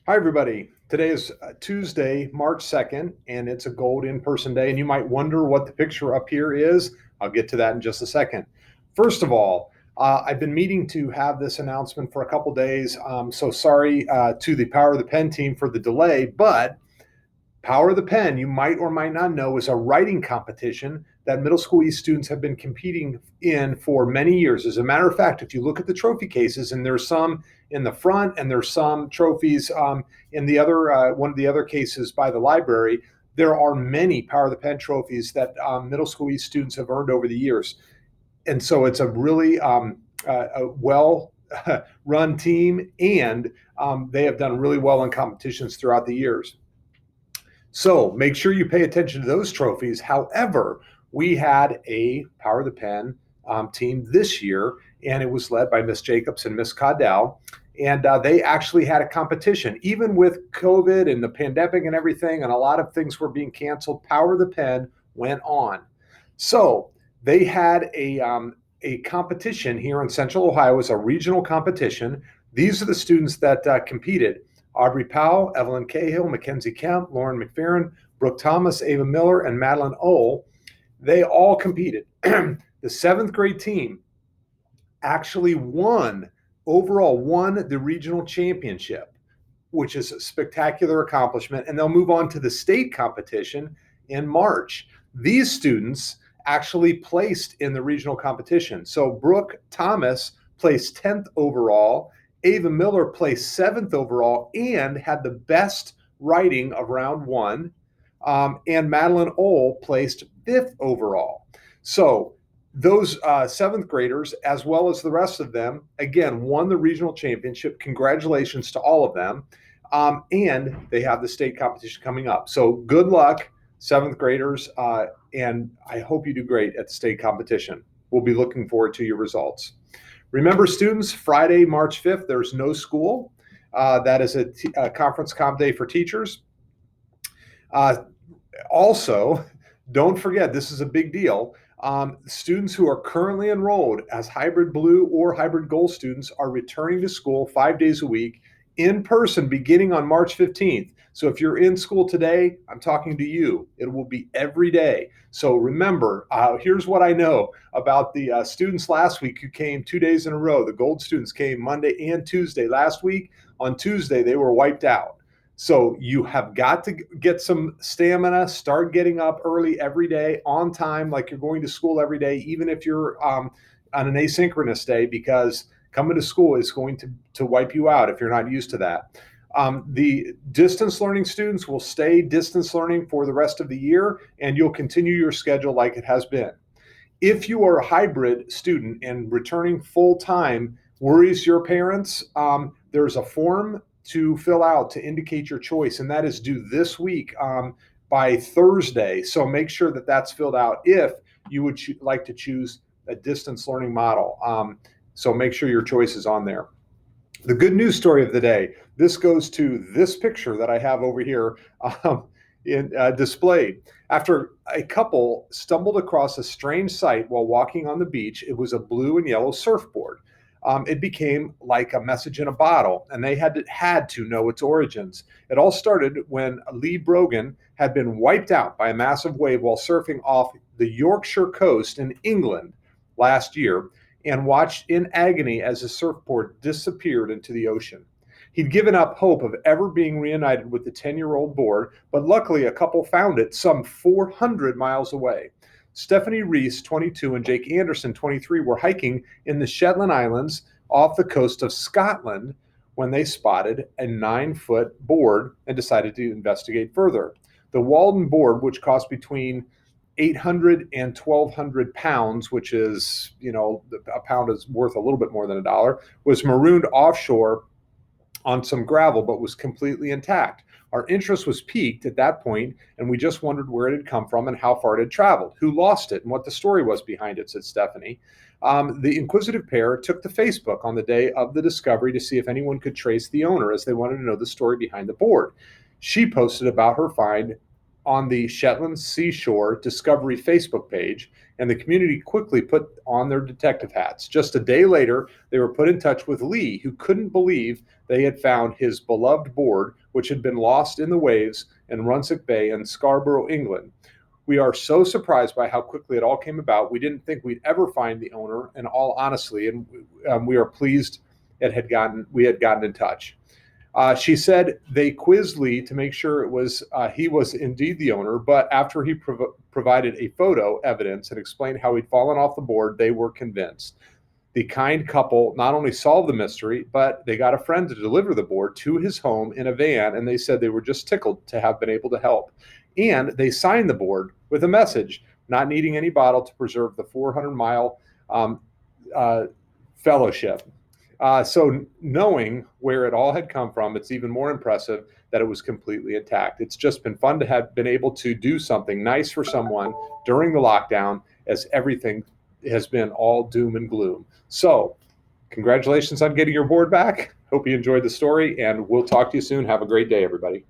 Hi, everybody. Today is Tuesday, March 2nd, and it's a gold in-person day. And you might wonder what the picture up here is. I'll get to that in just a second. First of all, I've been meaning to have this announcement for a couple days. So sorry to the Power of the Pen team for the delay, but Power of the Pen, you might or might not know, is a writing competition that middle school East students have been competing in for many years. As a matter of fact, if you look at the trophy cases, and there's some in the front, and there's some trophies in the other one of the other cases by the library, there are many Power of the Pen trophies that middle school East students have earned over the years. And so it's a really a well run team, and they have done really well in competitions throughout the years. So make sure you pay attention to those trophies. However, we had a Power of the Pen team this year, and it was led by Miss Jacobs and Miss Caudell. And they actually had a competition, even with COVID and the pandemic and everything, and a lot of things were being canceled. Power of the Pen went on. So they had a competition here in Central Ohio. It was a regional competition. These are the students that competed. Aubrey Powell, Evelyn Cahill, Mackenzie Kemp, Lauren McFerrin, Brooke Thomas, Ava Miller, and Madeline Ohl. They all competed. The seventh grade team actually won the regional championship, which is a spectacular accomplishment. And they'll move on to the state competition in March. These students actually placed in the regional competition. So Brooke Thomas placed 10th overall. Ava Miller placed 7th overall and had the best writing of round one. And Madeline Ohl placed 5th overall. So those seventh graders, as well as the rest of them, again, won the regional championship. Congratulations to all of them. And they have the state competition coming up. So good luck, seventh graders, and I hope you do great at the state competition. We'll be looking forward to your results. Remember, students, Friday, March 5th, there's no school. That is a conference comp day for teachers. Also, don't forget, this is a big deal. Students who are currently enrolled as Hybrid Blue or Hybrid Gold students are returning to school 5 days a week in person beginning on March 15th. So if you're in school today, I'm talking to you. It will be every day. So remember, here's what I know about the students last week who came 2 days in a row. The Gold students came Monday and Tuesday last week. On Tuesday, they were wiped out. So you have got to get some stamina, start getting up early every day on time, like you're going to school every day, even if you're on an asynchronous day, because coming to school is going to wipe you out if you're not used to that. The distance learning students will stay distance learning for the rest of the year, and you'll continue your schedule like it has been. If you are a hybrid student and returning full time worries your parents, there's a form to fill out to indicate your choice, and that is due this week by Thursday. So make sure that that's filled out if you would like to choose a distance learning model. So make sure your choice is on there. The good news story of the day, this goes to this picture that I have over here displayed. After a couple stumbled across a strange sight while walking on the beach, it was a blue and yellow surfboard. It became like a message in a bottle, and they had to know its origins. It all started when Lee Brogan had been wiped out by a massive wave while surfing off the Yorkshire coast in England last year, and watched in agony as his surfboard disappeared into the ocean. He'd given up hope of ever being reunited with the 10-year-old board, but luckily a couple found it some 400 miles away. Stephanie Reese, 22, and Jake Anderson, 23, were hiking in the Shetland Islands off the coast of Scotland when they spotted a 9-foot board and decided to investigate further. The Walden board, which cost between 800 and 1,200 pounds, which is, a pound is worth a little bit more than $1, was marooned offshore on some gravel, but was completely intact. Our interest was piqued at that point, and we just wondered where it had come from and how far it had traveled, who lost it, and what the story was behind it, said Stephanie. The inquisitive pair took to Facebook on the day of the discovery to see if anyone could trace the owner, as they wanted to know the story behind the board. She posted about her find on the Shetland Seashore Discovery Facebook page, and the community quickly put on their detective hats. Just a day later, they were put in touch with Lee, who couldn't believe they had found his beloved board, which had been lost in the waves in Runswick Bay in Scarborough, England. We are so surprised by how quickly it all came about. We didn't think we'd ever find the owner, in all honesty, and we are pleased we had gotten in touch. She said they quizzed Lee to make sure he was indeed the owner, but after he provided a photo evidence and explained how he'd fallen off the board, they were convinced. The kind couple not only solved the mystery, but they got a friend to deliver the board to his home in a van, and they said they were just tickled to have been able to help. And they signed the board with a message, not needing any bottle to preserve the 400-mile fellowship. So knowing where it all had come from, it's even more impressive that it was completely intact. It's just been fun to have been able to do something nice for someone during the lockdown, as everything has been all doom and gloom. So congratulations on getting your board back. Hope you enjoyed the story, and we'll talk to you soon. Have a great day, everybody.